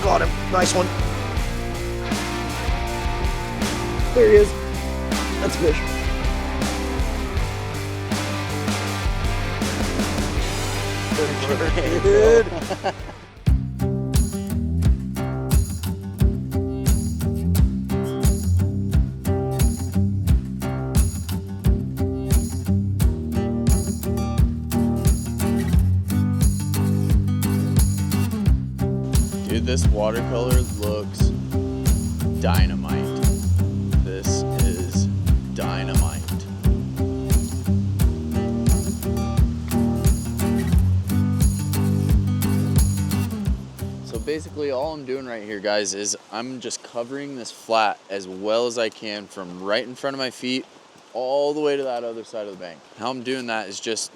Got him. Nice one. There he is. That's a fish. Good. Dude, this watercolor looks dynamite. This is dynamite. So basically all I'm doing right here, guys, is I'm just covering this flat as well as I can from right in front of my feet all the way to that other side of the bank. How I'm doing that is just,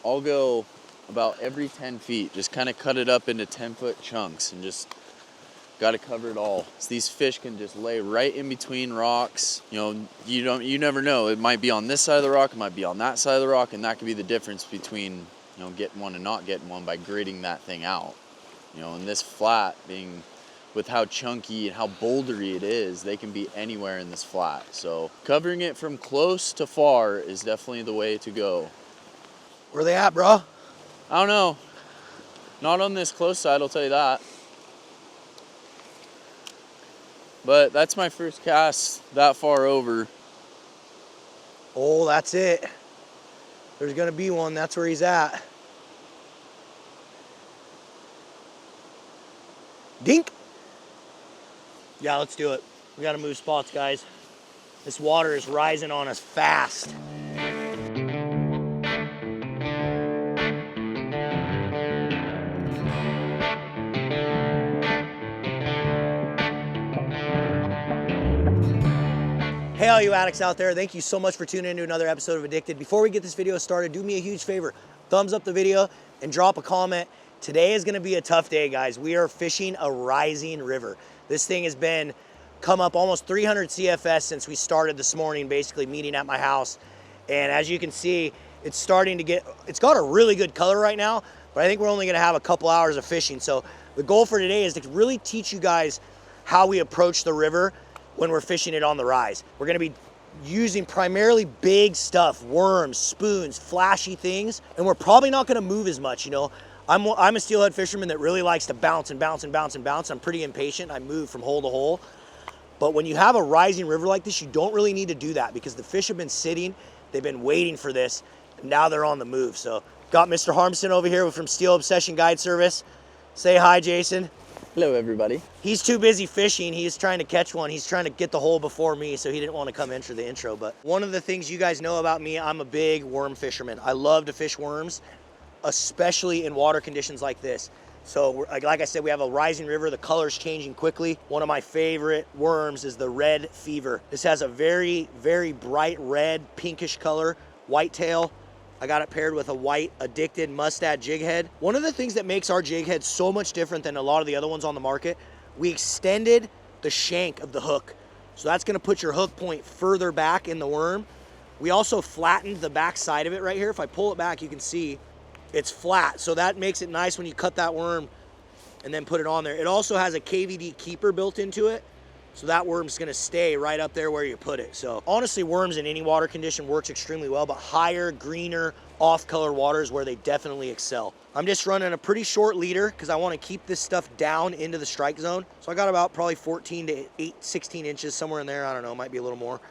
I'll go about every 10 feet, just kind of cut it up into 10-foot chunks and just got to cover it all. So these fish can just lay right in between rocks. You know, you never know. It might be on this side of the rock, it might be on that side of the rock, and that could be the difference between, you know, getting one and not getting one by gritting that thing out. You know, and this flat being, with how chunky and how bouldery it is, they can be anywhere in this flat. So covering it from close to far is definitely the way to go. Where they at, bro? I don't know. Not on this close side, I'll tell you that. But that's my first cast that far over. Oh, that's it. There's gonna be one. That's where he's at. Dink. Yeah, let's do it. We gotta move spots, guys. This water is rising on us fast. Hey, all you addicts out there, thank you so much for tuning in to another episode of Addicted. Before we get this video started, do me a huge favor. Thumbs up the video and drop a comment. Today is gonna be a tough day, guys. We are fishing a rising river. This thing has been come up almost 300 CFS since we started this morning, basically meeting at my house. And as you can see, it's starting to get, it's got a really good color right now, but I think we're only gonna have a couple hours of fishing. So the goal for today is to really teach you guys how we approach the river when we're fishing it on the rise. We're gonna be using primarily big stuff, worms, spoons, flashy things, and we're probably not gonna move as much, you know. I'm a steelhead fisherman that really likes to bounce and bounce and bounce and bounce. I'm pretty impatient. I move from hole to hole. But when you have a rising river like this, you don't really need to do that because the fish have been sitting, they've been waiting for this, and now they're on the move. So got Mr. Harmson over here from Steel Obsession Guide Service. Say hi, Jason. Hello, everybody. He's too busy fishing. He's trying to catch one. He's trying to get the hole before me, so he didn't want to come enter the intro. But one of the things you guys know about me, I'm a big worm fisherman. I love to fish worms, especially in water conditions like this. So like I said, we have a rising river. The color's changing quickly. One of my favorite worms is the red fever. This has a very, very bright red, pinkish color, white tail. I got it paired with a white addicted mustad jig head. One of the things that makes our jig head so much different than a lot of the other ones on the market, we extended the shank of the hook. So that's gonna put your hook point further back in the worm. We also flattened the back side of it right here. If I pull it back, you can see it's flat. So that makes it nice when you cut that worm and then put it on there. It also has a KVD keeper built into it. So that worm's gonna stay right up there where you put it. So honestly, worms in any water condition works extremely well, but higher, greener, off-color water is where they definitely excel. I'm just running a pretty short leader because I wanna keep this stuff down into the strike zone. So I got about probably 14 to 16 inches, somewhere in there. I don't know, might be a little more.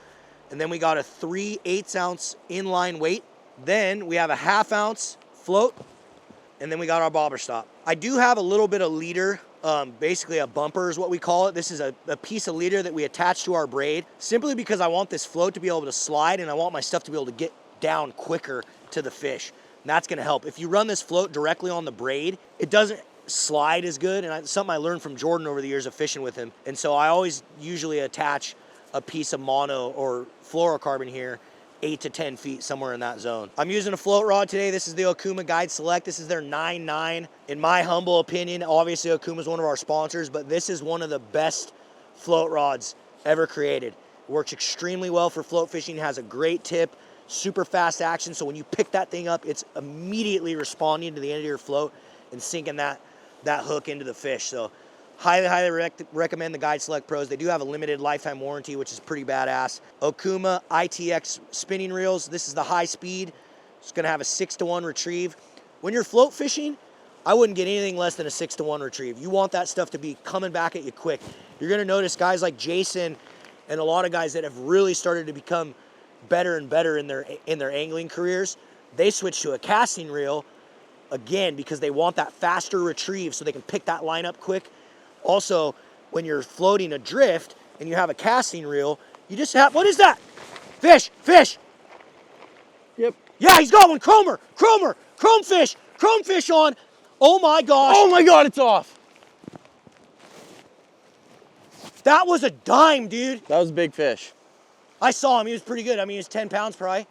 And then we got a 3/8 ounce inline weight. Then we have a 1/2 ounce float, and then we got our bobber stop. I do have a little bit of leader, basically a bumper is what we call it. This is a piece of leader that we attach to our braid simply because I want this float to be able to slide and I want my stuff to be able to get down quicker to the fish. And that's gonna help. If you run this float directly on the braid, it doesn't slide as good, and it's something I learned from Jordan over the years of fishing with him. And so I always usually attach a piece of mono or fluorocarbon here 8 to 10 feet, somewhere in that zone. I'm using a float rod today. This is the Okuma Guide Select. This is their 9.9. In my humble opinion, obviously Okuma is one of our sponsors, but this is one of the best float rods ever created. It works extremely well for float fishing, has a great tip, super fast action. So when you pick that thing up, it's immediately responding to the end of your float and sinking that hook into the fish. So Highly recommend the Guide Select Pros. They do have a limited lifetime warranty, which is pretty badass. 𝗛𝗘𝗟𝗪 ITX spinning reels. This is the high speed. It's gonna have a 6-to-1 retrieve. When you're float fishing, I wouldn't get anything less than a 6-to-1 retrieve. You want that stuff to be coming back at you quick. You're gonna notice guys like Jason and a lot of guys that have really started to become better and better in their angling careers, they switch to a casting reel, again, because they want that faster retrieve so they can pick that line up quick. Also, when you're floating adrift and you have a casting reel, you just have, what is that? Fish, fish. Yep. Yeah, he's got one, chromefish on. Oh my gosh. Oh my God, it's off. That was a dime, dude. That was a big fish. I saw him, he was pretty good. I mean, he was 10 pounds probably.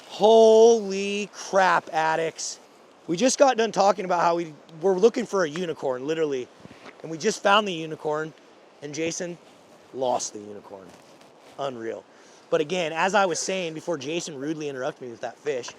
Holy crap, addicts. We just got done talking about how we're looking for a unicorn, literally. And we just found the unicorn, and Jason lost the unicorn. Unreal. But again, as I was saying before Jason rudely interrupted me with that fish,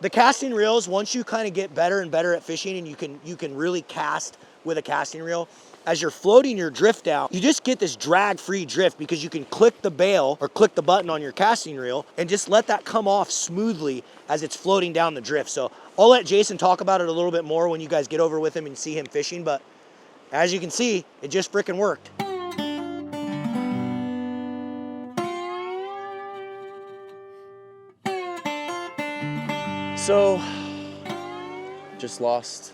the casting reels, once you kind of get better and better at fishing and you can really cast with a casting reel, as you're floating your drift out, you just get this drag-free drift because you can click the bail or click the button on your casting reel and just let that come off smoothly as it's floating down the drift. So I'll let Jason talk about it a little bit more when you guys get over with him and see him fishing, but as you can see, it just freaking worked. So, just lost.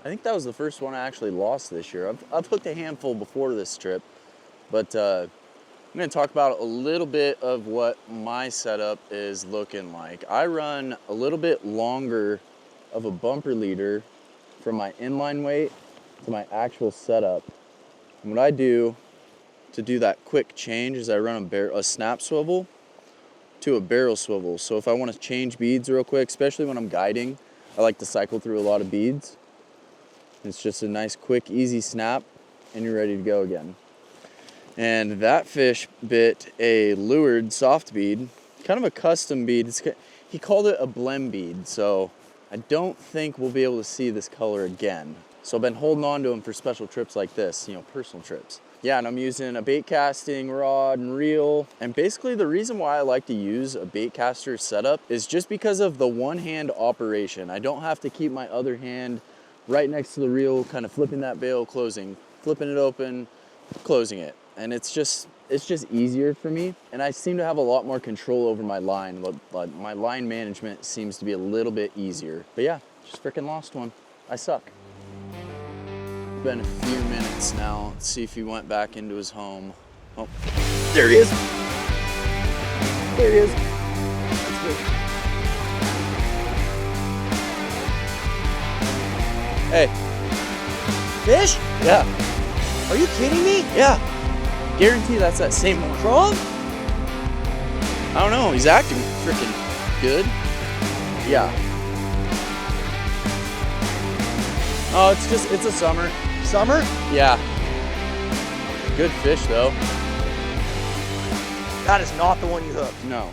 I think that was the first one I actually lost this year. I've hooked a handful before this trip, but I'm gonna talk about a little bit of what my setup is looking like. I run a little bit longer of a bumper leader from my inline weight to my actual setup. And what I do to do that quick change is I run a snap swivel to a barrel swivel. So if I want to change beads real quick, especially when I'm guiding, I like to cycle through a lot of beads. It's just a nice, quick, easy snap, and you're ready to go again. And that fish bit a lured soft bead, kind of a custom bead. He called it a blem bead, so I don't think we'll be able to see this color again. So I've been holding on to him for special trips like this, you know, personal trips. Yeah, and I'm using a bait casting rod and reel. And basically the reason why I like to use a bait caster setup is just because of the one-hand operation. I don't have to keep my other hand right next to the reel, kind of flipping that bail, closing, flipping it open, closing it. And it's just easier for me. And I seem to have a lot more control over my line. My line management seems to be a little bit easier. But yeah, just freaking lost one. I suck. It's been a few minutes now. Let's see if he went back into his home. Oh, there he is. There he is. That's good. Hey. Fish? Yeah. Are you kidding me? Yeah. Guarantee that's that same one. Chrome? I don't know. He's acting freaking good. Yeah. Oh, it's a summer. Summer? Yeah. Good fish though. That is not the one you hooked. No.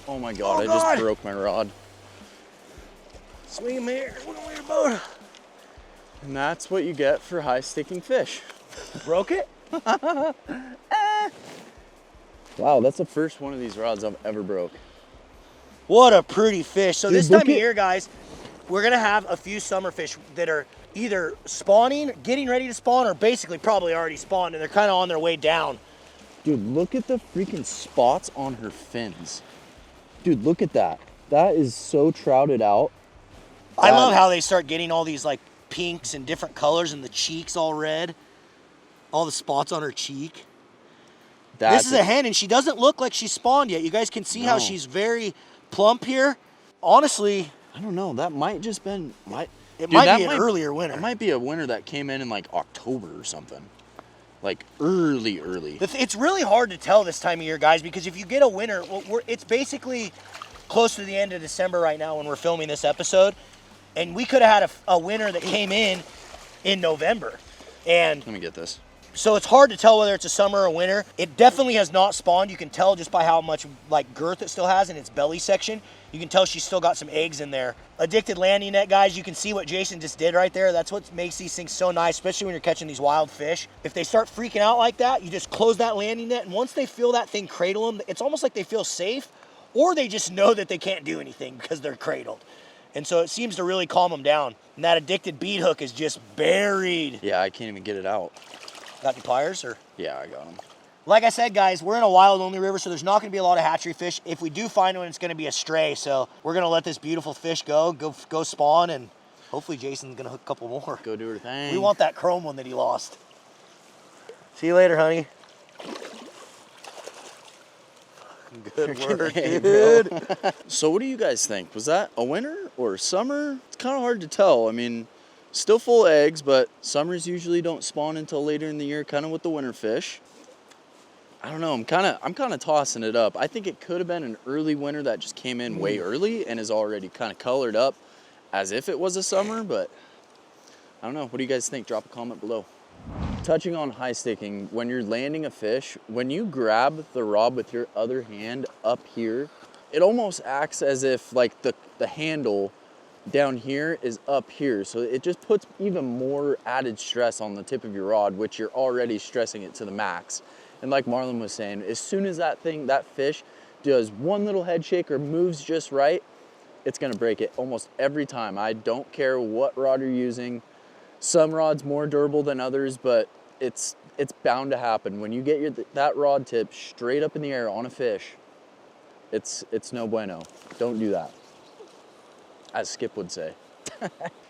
Oh my God, Oh, I God. just broke my rod. Swing him here. Swing him on your boat. And that's what you get for high sticking fish. Broke it? Wow, that's the first one of these rods I've ever broke. What a pretty fish. So Dude, this time look of at- year, guys, we're gonna have a few summer fish that are either spawning, getting ready to spawn, or basically probably already spawned and they're kind of on their way down. Dude, look at the freaking spots on her fins. Dude, look at that. That is so trouted out. I love how they start getting all these like pinks and different colors and the cheeks all red. All the spots on her cheek. This is a hen and she doesn't look like she's spawned yet. You guys can see how No. she's very plump here. Honestly, I don't know. That might just been it might be an earlier winter. It might be a winter that came in like October or something. Like early. It's really hard to tell this time of year, guys, because if you get a winter, it's basically close to the end of December right now when we're filming this episode. And we could have had a winter that came in November. And Let me get this. So it's hard to tell whether it's a summer or winter. It definitely has not spawned. You can tell just by how much like girth it still has in its belly section. You can tell she's still got some eggs in there. Addicted landing net, guys, you can see what Jason just did right there. That's what makes these things so nice, especially when you're catching these wild fish. If they start freaking out like that, you just close that landing net, and once they feel that thing cradle them, it's almost like they feel safe, or they just know that they can't do anything because they're cradled. And so it seems to really calm them down. And that addicted bead hook is just buried. Yeah, I can't even get it out. Got the pliers, or? Yeah, I got them. Like I said, guys, we're in a wild-only river, so there's not going to be a lot of hatchery fish. If we do find one, it's going to be a stray. So we're going to let this beautiful fish go spawn, and hopefully Jason's going to hook a couple more. Go do her thing. We want that chrome one that he lost. See you later, honey. Good work, dude. So what do you guys think? Was that a winter or a summer? It's kind of hard to tell. I mean, still full of eggs, but summers usually don't spawn until later in the year, kind of with the winter fish. I don't know. I'm kind of tossing it up. I think it could have been an early winter that just came in way early and is already kind of colored up as if it was a summer, but I don't know. What do you guys think? Drop a comment below. Touching on high sticking, when you're landing a fish, when you grab the rod with your other hand up here, it almost acts as if like the handle down here is up here. So it just puts even more added stress on the tip of your rod, which you're already stressing it to the max. And like Marlon was saying, as soon as that fish does one little head shake or moves just right, it's gonna break it almost every time. I don't care what rod you're using. Some rods more durable than others, but it's bound to happen. When you get that rod tip straight up in the air on a fish, it's no bueno. Don't do that, as Skip would say.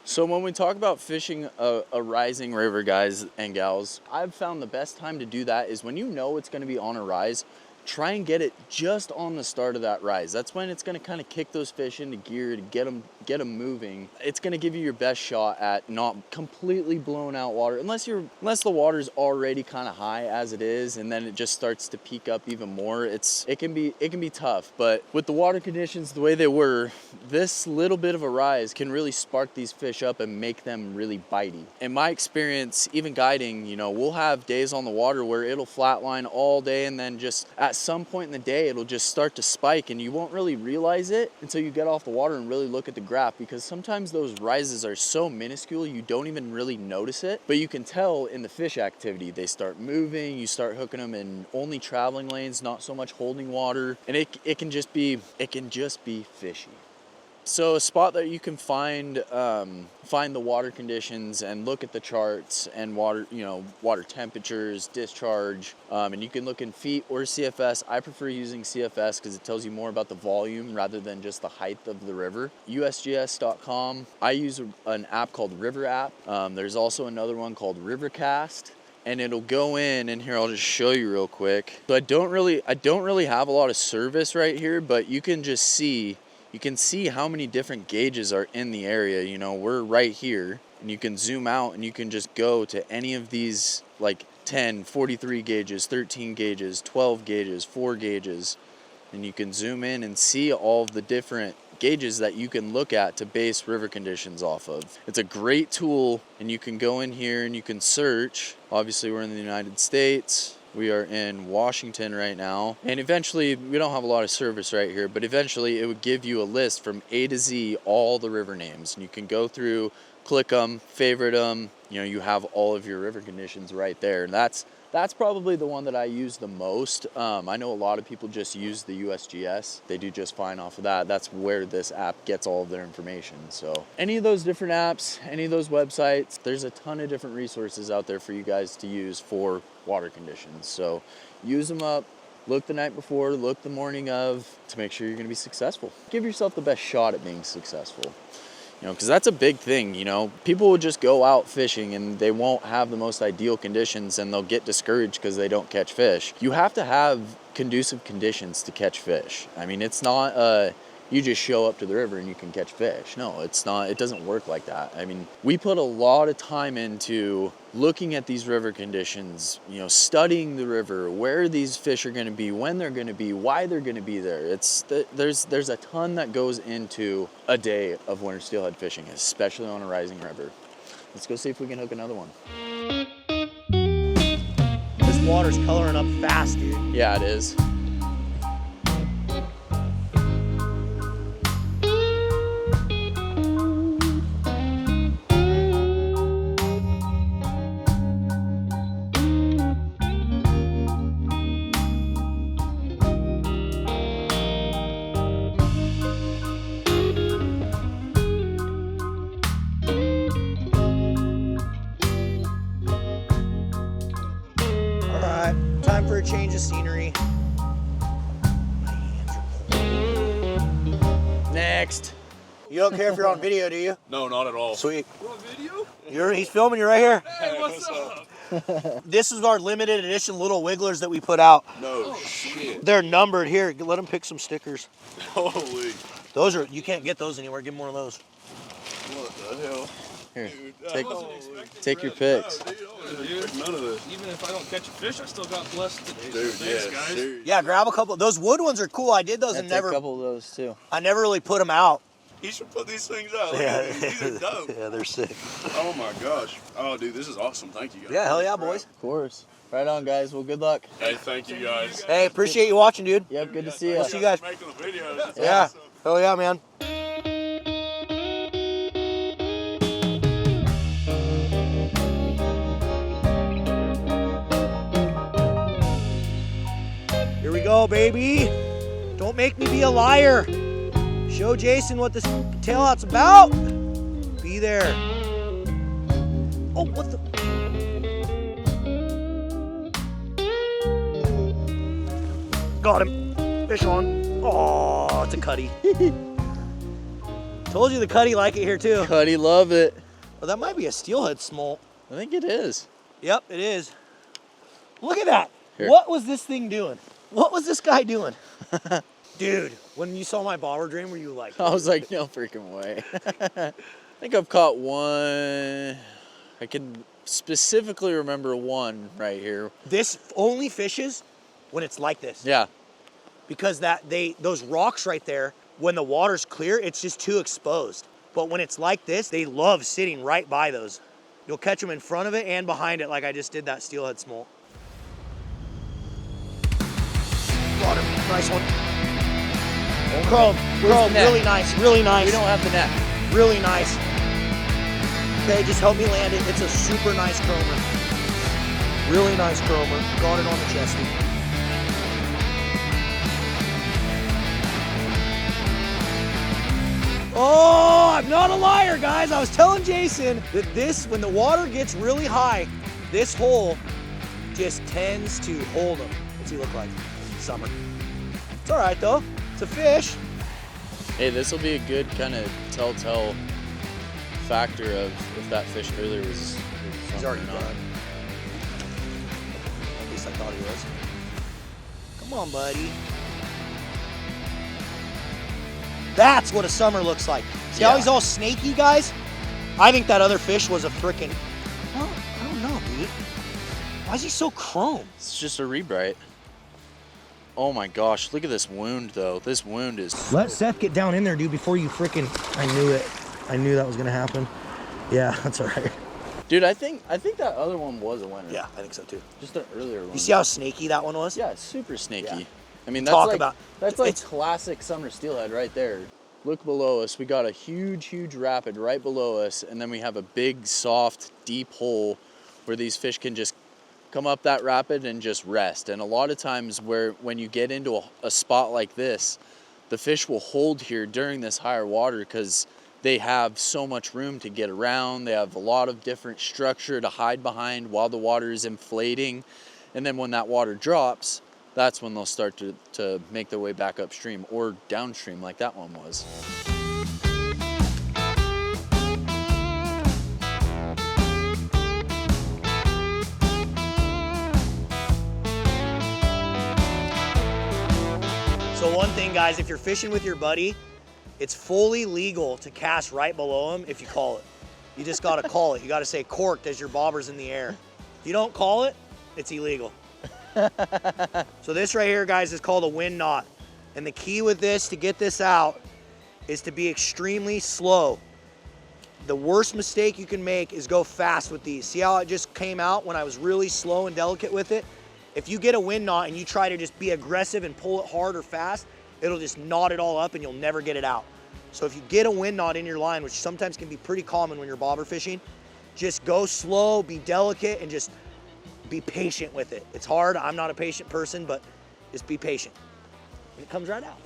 So when we talk about fishing a rising river, guys and gals, I've found the best time to do that is when you know it's going to be on a rise. Try and get it just on the start of that rise. That's when it's going to kind of kick those fish into gear to get them moving. It's going to give you your best shot at not completely blown out water, unless the water's already kind of high as it is, and then it just starts to peak up even more. It can be tough, but with the water conditions the way they were, this little bit of a rise can really spark these fish up and make them really bitey. In my experience, even guiding, you know, we'll have days on the water where it'll flatline all day, and then just at some point in the day it'll just start to spike, and you won't really realize it until you get off the water and really look at the graph, because sometimes those rises are so minuscule you don't even really notice it, but you can tell in the fish activity. They start moving, you start hooking them in only traveling lanes, not so much holding water, and it can just be fishy. So a spot that you can find the water conditions and look at the charts and water temperatures, discharge, and you can look in feet or CFS. I prefer using CFS because it tells you more about the volume rather than just the height of the river. USGS.com. I use an app called River App. There's also another one called Rivercast. And it'll go in, and here I'll just show you real quick. So I don't really have a lot of service right here, but you can just see. You can see how many different gauges are in the area. You know, we're right here, and you can zoom out and you can just go to any of these like 10, 43 gauges, 13 gauges, 12 gauges, 4 gauges, and you can zoom in and see all of the different gauges that you can look at to base river conditions off of. It's a great tool, and you can go in here and you can search. Obviously, we're in the United States. We are in Washington right now, and eventually, we don't have a lot of service right here, but eventually it would give you a list from A to Z, all the river names, and you can go through, click them, favorite them, you know, you have all of your river conditions right there, and that's probably the one that I use the most. I know a lot of people just use the USGS. They do just fine off of that. That's where this app gets all of their information. So any of those different apps, any of those websites, there's a ton of different resources out there for you guys to use for water conditions. So use them up, look the night before, look the morning of, to make sure you're gonna be successful. Give yourself the best shot at being successful. You know, because that's a big thing. You know, people will just go out fishing and they won't have the most ideal conditions, and they'll get discouraged because they don't catch fish. You have to have conducive conditions to catch fish. I mean, it's not you just show up to the river and you can catch fish. No, it's not. It doesn't work like that. I mean, we put a lot of time into looking at these river conditions, you know, studying the river, where these fish are going to be, when they're going to be, why they're going to be there. There's a ton that goes into a day of winter steelhead fishing, especially on a rising river. Let's go see if we can hook another one. water's coloring up fast, dude. Yeah, it is. Time for a change of scenery. Next. You don't care if you're on video, do you? No, not at all. Sweet. You on video? He's filming you right here. Hey, what's up? This is our limited edition little wigglers that we put out. No shit. They're numbered. Here, let them pick some stickers. Holy. Those are, you can't get those anywhere. Give them one of those. What the hell? Here, Dude, take your picks. Dude, none of this. Even if I don't catch a fish, I still got blessed today. Dude, so thanks, yeah, guys. dude. Yeah, grab a couple. Those wood ones are cool. I did those and Take never, a couple of those too. I never really put them out. You should put these things out. Look at these. These are dope. Yeah, they're sick. Oh my gosh. Oh, dude, this is awesome. Thank you guys. Yeah, hell yeah, boys. Of course. Right on, guys. Well, good luck. Hey, thank you guys. Hey, appreciate you watching, dude. Yep, good to see We'll you. see you guys. Making the videos. It's Yeah, awesome. hell yeah, man. Here we go, baby. Don't make me be a liar. Show Jason what this tailhat's about. Be there. Oh, what the? Got him. Fish on. Oh, it's a cutty. Told you the cutty like it here too. Cuddy, love it. Well, that might be a steelhead smolt. I think it is. Yep, it is. Look at that. Here. What was this thing doing? What was this guy doing? Dude, when you saw my bobber dream, were you like... I was like, no freaking way. I think I've caught one. I can specifically remember one right here. This only fishes when it's like this. Yeah. Because those rocks right there, when the water's clear, it's just too exposed. But when it's like this, they love sitting right by those. You'll catch them in front of it and behind it like I just did that steelhead smolt. Got him. Nice one. Chrome, the net? really nice, really nice. We don't have the net. Really nice. Okay, just help me land it. It's a super nice chromer. Really nice chromer. Got it on the chesty. Oh, I'm not a liar, guys. I was telling Jason that this, when the water gets really high, this hole just tends to hold them. What's he look like? Summer. It's all right, though. It's a fish. Hey, this will be a good kind of telltale factor of if that fish earlier was He's already something or done. At least I thought he was. Come on, buddy. That's what a summer looks like. See how Yeah. he's all snaky, guys? I think that other fish was a frickin'... Well, I don't know, dude. Why is he so chrome? It's just a rebright. Oh my gosh, look at this wound though. This wound is... Let Seth get down in there, dude, before you frickin'... I knew it. I knew that was gonna happen. Yeah, that's all right. Dude, I think that other one was a winner. Yeah, I think so too. Just an earlier one. You see how snaky that one was? Yeah, it's super snaky. Yeah. I mean, Talk about- that's like it's- classic summer steelhead right there. Look below us. We got a huge rapid right below us, and then we have a big, soft, deep hole where these fish can just come up that rapid and just rest. And a lot of times when you get into a spot like this, the fish will hold here during this higher water because they have so much room to get around. They have a lot of different structure to hide behind while the water is inflating. And then when that water drops, that's when they'll start to make their way back upstream or downstream like that one was. So one thing, guys, if you're fishing with your buddy, it's fully legal to cast right below him if you call it. You just gotta call it. You gotta say corked as your bobber's in the air. If you don't call it, it's illegal. So this right here, guys, is called a wind knot. And the key with this, to get this out, is to be extremely slow. The worst mistake you can make is go fast with these. See how it just came out when I was really slow and delicate with it? If you get a wind knot and you try to just be aggressive and pull it hard or fast, it'll just knot it all up and you'll never get it out. So if you get a wind knot in your line, which sometimes can be pretty common when you're bobber fishing, just go slow, be delicate, and just be patient with it. It's hard. I'm not a patient person, but just be patient. And it comes right out.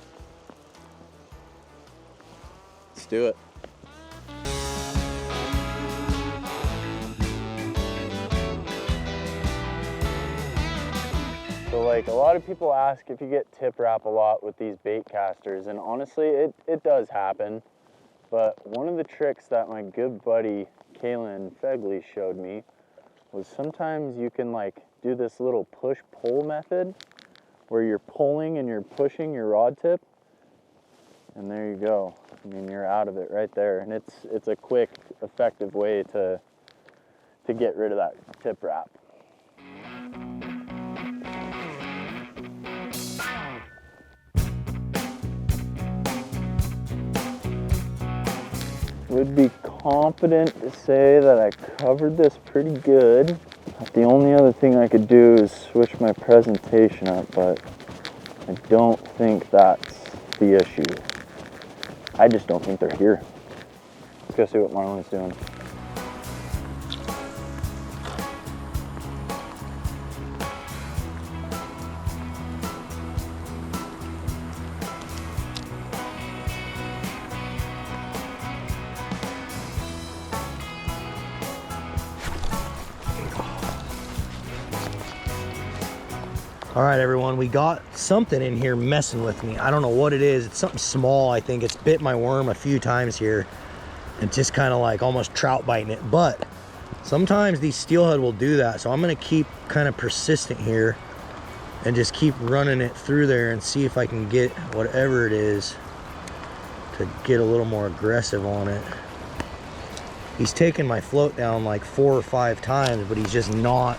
Let's do it. So like a lot of people ask if you get tip wrap a lot with these bait casters, and honestly it does happen. But one of the tricks that my good buddy Marlin and 𝗛𝗃𝗧𝗛𝗘 showed me was sometimes you can like do this little push-pull method where you're pulling and you're pushing your rod tip, and there you go. I mean, you're out of it right there, and it's a quick, effective way to get rid of that tip wrap. Would be confident to say that I covered this pretty good. The only other thing I could do is switch my presentation up, but I don't think that's the issue. I just don't think they're here. Let's go see what Marlin's doing. All right, everyone, we got something in here messing with me. I don't know what it is. It's something small, I think. It's bit my worm a few times here and just kind of like almost trout biting it. But sometimes these steelhead will do that. So I'm gonna keep kind of persistent here and just keep running it through there and see if I can get whatever it is to get a little more aggressive on it. He's taken my float down like 4 or 5 times, but he's just not.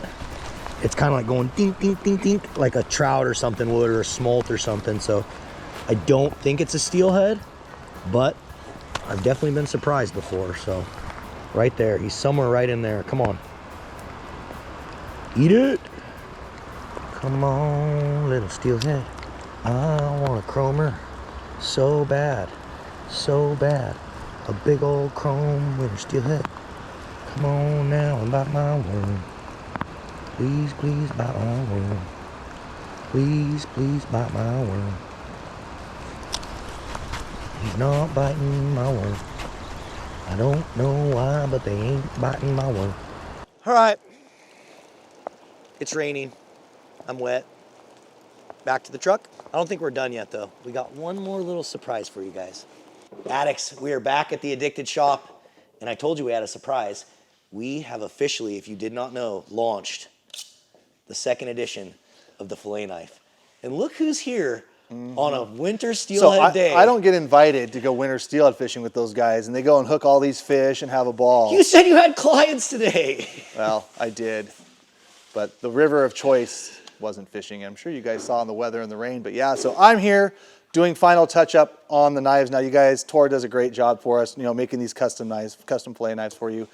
It's kind of like going dink, dink, dink, dink, like a trout or something would, or a smolt or something. So I don't think it's a steelhead, but I've definitely been surprised before. So right there, he's somewhere right in there. Come on. Eat it. Come on, little steelhead. I want a chromer so bad, so bad. A big old chrome little steelhead. Come on now and bite my worm. Please, please bite my worm. Please, please bite my worm. He's not biting my worm. I don't know why, but they ain't biting my worm. All right. It's raining. I'm wet. Back to the truck. I don't think we're done yet, though. We got one more little surprise for you guys. Addicts, we are back at the Addicted shop, and I told you we had a surprise. We have officially, if you did not know, launched the 2nd edition of the fillet knife. And look who's here on a winter steelhead day. I don't get invited to go winter steelhead fishing with those guys, and they go and hook all these fish and have a ball. You said you had clients today. Well, I did, but the river of choice wasn't fishing. I'm sure you guys saw in the weather and the rain, but yeah, so I'm here doing final touch-up on the knives. Now, you guys, Tor does a great job for us, making these custom knives, custom fillet knives for you.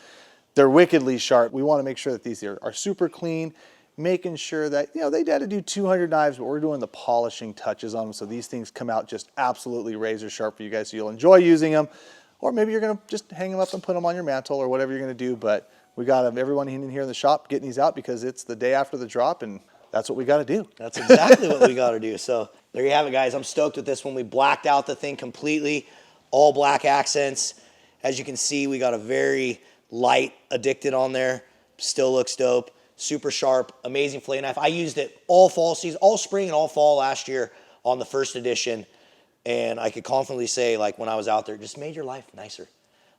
They're wickedly sharp. We want to make sure that these are super clean, making sure that, they had to do 200 knives, but we're doing the polishing touches on them, so these things come out just absolutely razor sharp for you guys, so you'll enjoy using them. Or maybe you're going to just hang them up and put them on your mantle or whatever you're going to do, but we got everyone in here in the shop getting these out because it's the day after the drop, and that's what we got to do. That's exactly what we got to do. So there you have it, guys. I'm stoked with this one. We blacked out the thing completely, all black accents. As you can see, we got a very light Addicted on there. Still looks dope. Super sharp, amazing fillet knife. I used it all fall season, all spring and all fall last year on the 1st edition. And I could confidently say, like, when I was out there, it just made your life nicer.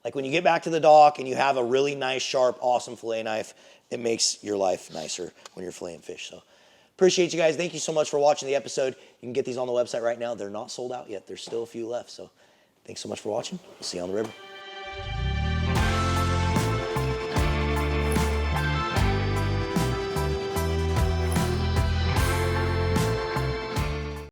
Like, when you get back to the dock and you have a really nice, sharp, awesome fillet knife, it makes your life nicer when you're filleting fish. So appreciate you guys. Thank you so much for watching the episode. You can get these on the website right now. They're not sold out yet. There's still a few left. So thanks so much for watching. We'll see you on the river.